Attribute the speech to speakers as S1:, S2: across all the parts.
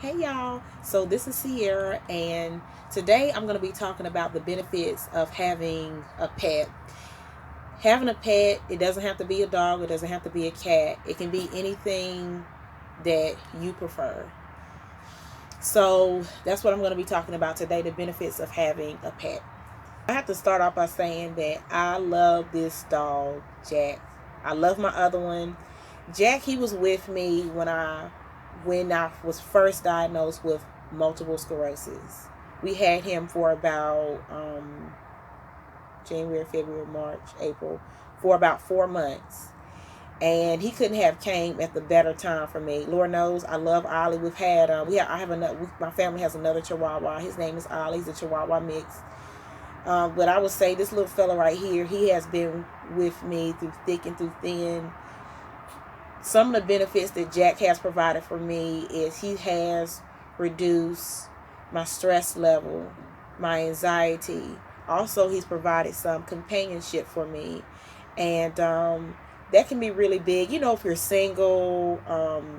S1: Hey y'all, so this is Sierra, and today I'm going to be talking about the benefits of having a pet. Having a pet, it doesn't have to be a dog, it doesn't have to be a cat, it can be anything that you prefer. So that's what I'm going to be talking about today, the benefits of having a pet. I have to start off by saying that I love this dog, Jack. I love my other one. Jack, he was with me when I was first diagnosed with multiple sclerosis. We had him for about January, February, March, April, for about 4 months. And he couldn't have came at the better time for me. Lord knows I love Ollie. I have another. My family has another Chihuahua. His name is Ollie. He's a Chihuahua mix. But I would say this little fella right here, he has been with me through thick and through thin. Some of the benefits that Jack has provided for me is he has reduced my stress level, my anxiety. Also, he's provided some companionship for me. And that can be really big. If you're single,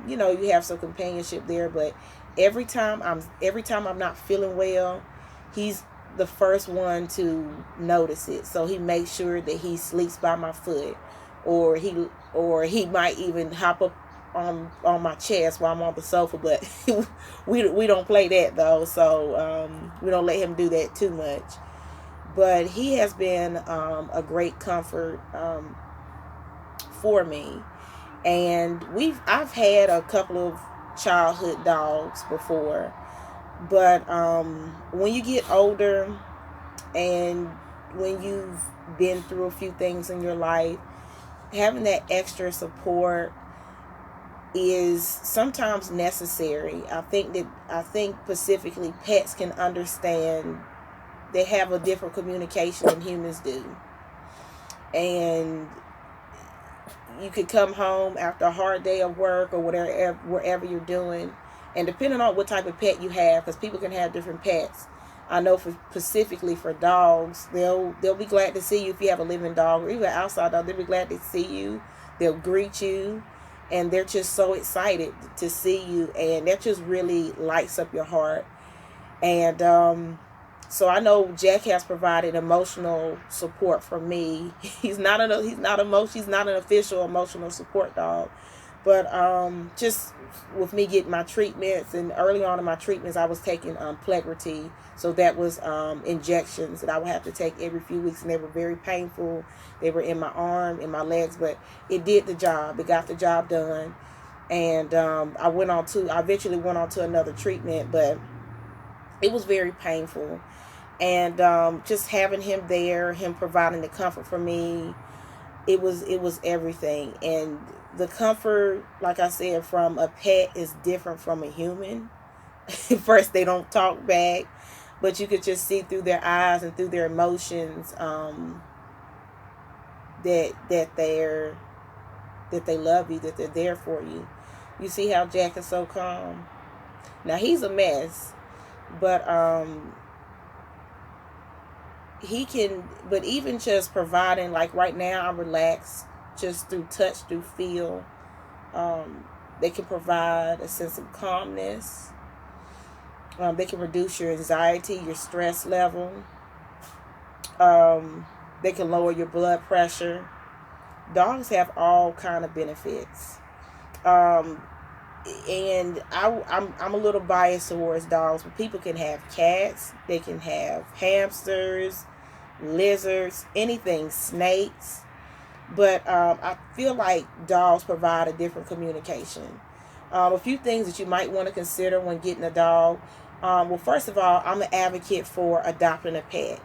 S1: you have some companionship there. But every time I'm not feeling well, he's the first one to notice it. So he makes sure that he sleeps by my foot, or he might even hop up on my chest while I'm on the sofa. But we don't play that though, so we don't let him do that too much. But he has been a great comfort for me. And I've had a couple of childhood dogs before, but when you get older and when you've been through a few things in your life, having that extra support is sometimes necessary. I think specifically pets can understand. They have a different communication than humans do. And you could come home after a hard day of work or wherever you're doing, and depending on what type of pet you have, because people can have different pets. I know specifically for dogs, they'll be glad to see you if you have a living dog, or even an outside dog. They'll be glad to see you. They'll greet you, and they're just so excited to see you, and that just really lights up your heart. And so I know Jack has provided emotional support for me. He's not an official emotional support dog, but just with me getting my treatments, and early on in my treatments, I was taking Plegridy. So that was injections that I would have to take every few weeks, and they were very painful. They were in my arm, in my legs, but it did the job. It got the job done, and I eventually went on to another treatment, but it was very painful. And just having him there, him providing the comfort for me, it was everything. And the comfort, like I said, from a pet is different from a human. First, they don't talk back, but you could just see through their eyes and through their emotions that they love you, that they're there for you. You see how Jack is so calm. Now he's a mess, but but even just providing, like right now, I'm relaxed just through touch, through feel. They can provide a sense of calmness. They can reduce your anxiety, your stress level. They can lower your blood pressure. Dogs have all kind of benefits. And I'm a little biased towards dogs, but people can have cats, they can have hamsters, lizards, anything, snakes. But I feel like dogs provide a different communication. A few things that you might want to consider when getting a dog. Well, first of all, I'm an advocate for adopting a pet.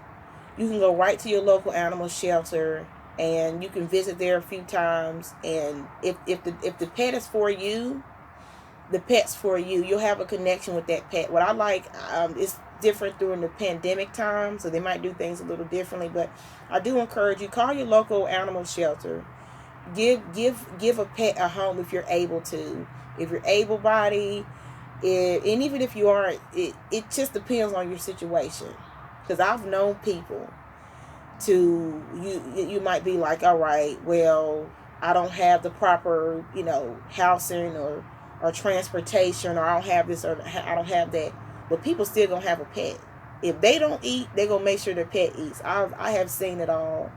S1: You can go right to your local animal shelter, and you can visit there a few times. And if the pet is for you, the pet's for you. You'll have a connection with that pet. What I like, it's different during the pandemic time, so they might do things a little differently. But I do encourage you, call your local animal shelter. Give a pet a home if you're able to. If you're able-bodied, and even if you aren't, it just depends on your situation. Because I've known people you might be like, all right, well, I don't have the proper, housing, or or transportation, or I don't have this, or I don't have that. But people still gonna have a pet. If they don't eat, they gonna make sure their pet eats. I have seen it all,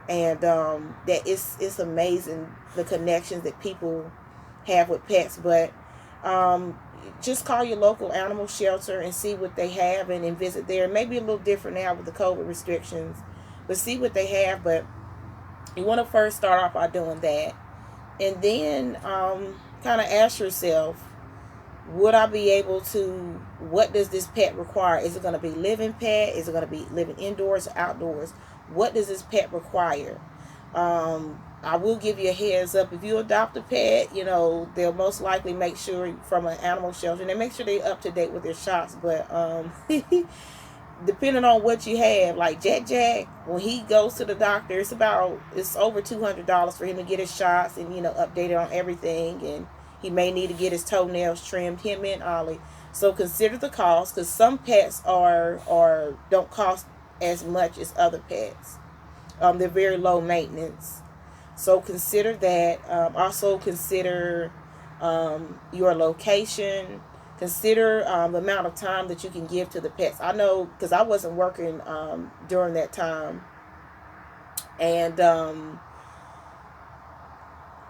S1: and that it's amazing the connections that people have with pets. But just call your local animal shelter and see what they have, and visit there. Maybe a little different now with the COVID restrictions, but see what they have. But you want to first start off by doing that, and then kind of ask yourself, would I be able to, what does this pet require? Is it going to be living pet? Is it going to be living indoors or outdoors? What does this pet require? I will give you a heads up. If you adopt a pet, they'll most likely make sure from an animal shelter, and they make sure they're up to date with their shots. But depending on what you have, like Jack, when he goes to the doctor, it's over $200 for him to get his shots and updated on everything, and he may need to get his toenails trimmed, him and Ollie. So consider the cost, because some pets don't cost as much as other pets. They're very low maintenance. So consider that. Also consider your location. Consider the amount of time that you can give to the pets. I know, because I wasn't working during that time, and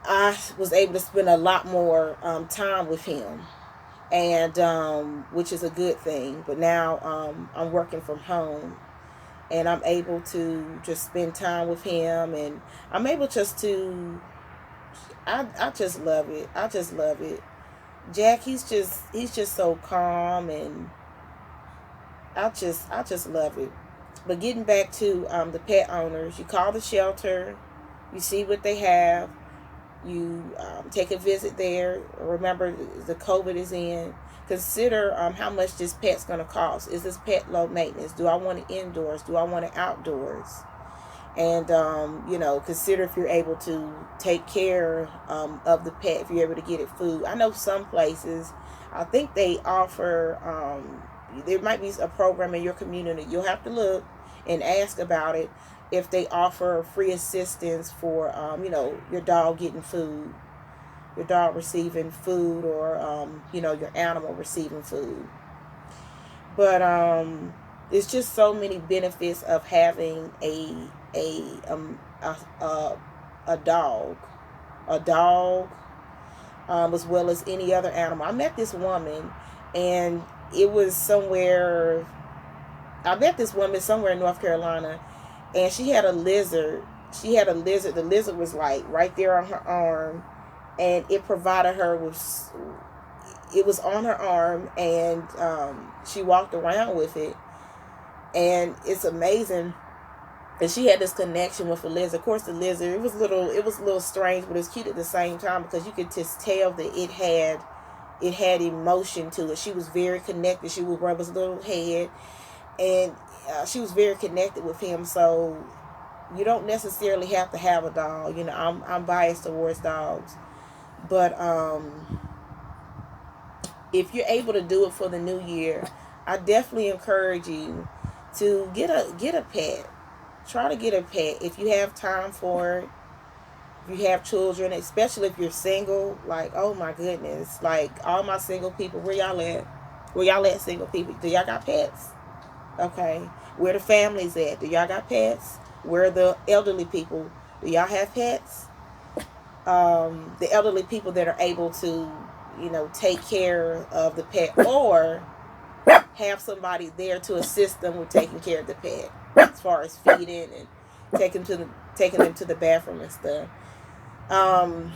S1: I was able to spend a lot more time with him, and which is a good thing. But now I'm working from home, and I'm able to just spend time with him, and I'm able just to, I just love it. I just love it. Jack, he's just so calm, and I just love it. But getting back to the pet owners, you call the shelter, you see what they have, you take a visit there. Remember, the COVID is in. Consider how much this pet's going to cost. Is this pet low maintenance? Do I want it indoors? Do I want it outdoors? And consider if you're able to take care of the pet, if you're able to get it food. I know some places, I think they offer, there might be a program in your community. You'll have to look and ask about it, if they offer free assistance for your dog getting food, your dog receiving food, or your animal receiving food. But it's just so many benefits of having a dog, as well as any other animal. I met this woman, and it was somewhere. I met this woman somewhere in North Carolina, and she had a lizard. The lizard was like right there on her arm, and it provided her with. It was on her arm, and she walked around with it, and it's amazing. And she had this connection with the lizard. Of course, the lizard, it was a little strange, but it was cute at the same time, because you could just tell that it had emotion to it. She was very connected. She would rub his little head, and she was very connected with him. So you don't necessarily have to have a dog. I'm biased towards dogs, but if you're able to do it for the new year, I definitely encourage you to get a pet. Try to get a pet if you have time for it. If you have children, especially if you're single, like, oh my goodness, like all my single people, where y'all at? Where y'all at, single people? Do y'all got pets? Okay. Where the families at? Do y'all got pets? Where are the elderly people? Do y'all have pets? The elderly people that are able to, take care of the pet, or have somebody there to assist them with taking care of the pet, as far as feeding and taking them to the bathroom and stuff. And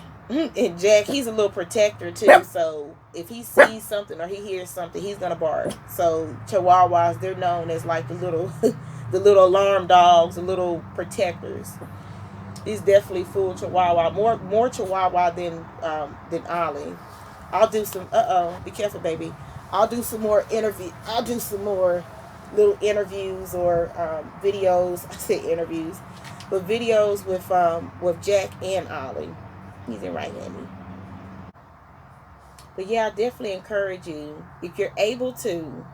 S1: Jack, he's a little protector too, so if he sees something or he hears something, he's gonna bark. So chihuahuas, they're known as like the little alarm dogs, the little protectors. He's definitely full chihuahua, more chihuahua than Ollie. I'll do some. Be careful, baby. I'll do some more little interviews or videos. I say interviews, but videos with Jack and Ollie. He's in right hand me. But yeah, I definitely encourage you, if you're able to,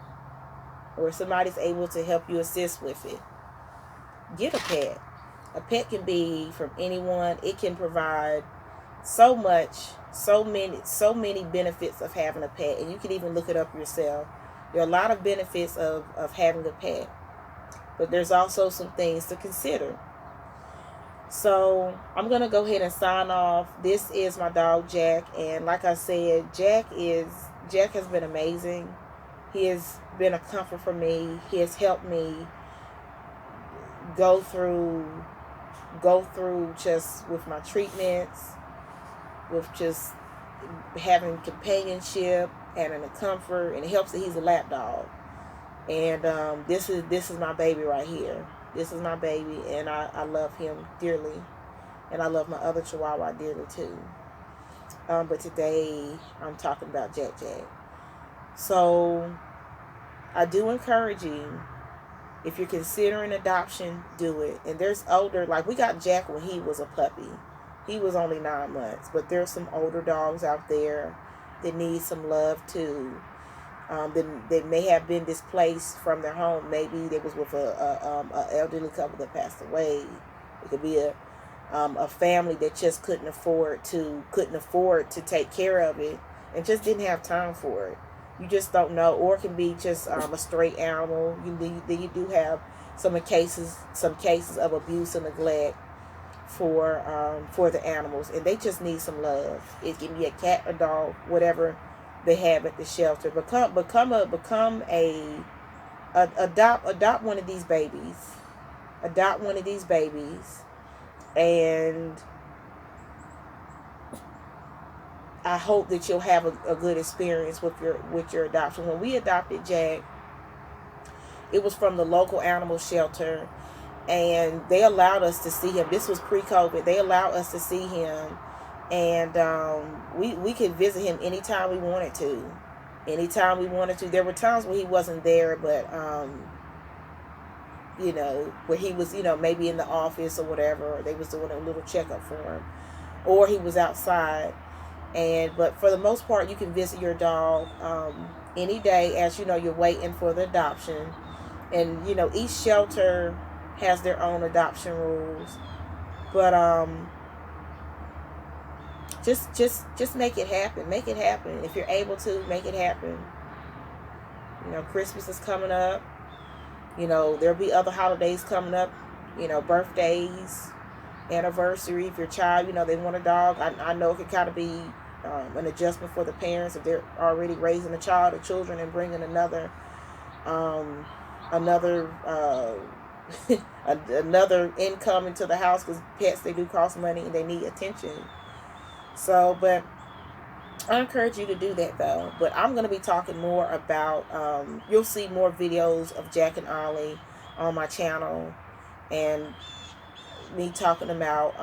S1: or somebody's able to help you assist with it, get a pet. A pet can be from anyone. It can provide so much, so many benefits of having a pet, and you can even look it up yourself. There are a lot of benefits of having a pet, but there's also some things to consider. So I'm gonna go ahead and sign off. This is my dog Jack, and like I said, Jack has been amazing. He has been a comfort for me. He has helped me go through just with my treatments, with just having companionship, having a comfort, and it helps that he's a lap dog. And this is my baby right here. This is my baby, and I love him dearly, and I love my other chihuahua dearly too. But today I'm talking about Jack. So I do encourage you, if you're considering adoption, do it. And there's older, like we got Jack when he was a puppy. He was only 9 months, but there's some older dogs out there that need some love too. They may have been displaced from their home. Maybe they was with a elderly couple that passed away. It could be a family that just couldn't afford to take care of it, and just didn't have time for it. You just don't know. Or it can be just a stray animal. You do have some cases of abuse and neglect for the animals, and they just need some love. It can be a cat, a dog, whatever they have at the shelter. Adopt one of these babies. Adopt one of these babies, and I hope that you'll have a good experience with your adoption. When we adopted Jack, it was from the local animal shelter, and they allowed us to see him. This was pre-COVID. They allowed us to see him, and we could visit him anytime we wanted to. Anytime we wanted to. There were times when he wasn't there, but where he was, maybe in the office or whatever, or they was doing a little checkup for him, or he was outside. But for the most part, you can visit your dog any day, as you're waiting for the adoption. And each shelter has their own adoption rules, but just make it happen. Make it happen if you're able to. Make it happen. Christmas is coming up. There'll be other holidays coming up. Birthdays, anniversary. If your child, they want a dog, I know it can kind of be an adjustment for the parents if they're already raising a child or children and bringing another another income into the house, because pets, they do cost money and they need attention. So, but I encourage you to do that though. But I'm going to be talking more about, you'll see more videos of Jack and Ollie on my channel, and me talking about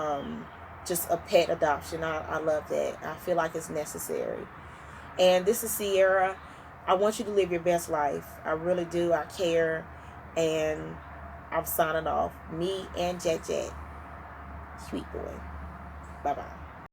S1: just a pet adoption. I love that. I feel like it's necessary. And this is Sierra. I want you to live your best life. I really do. I care. And I'm signing off. Me and Jack. Sweet boy. Bye-bye.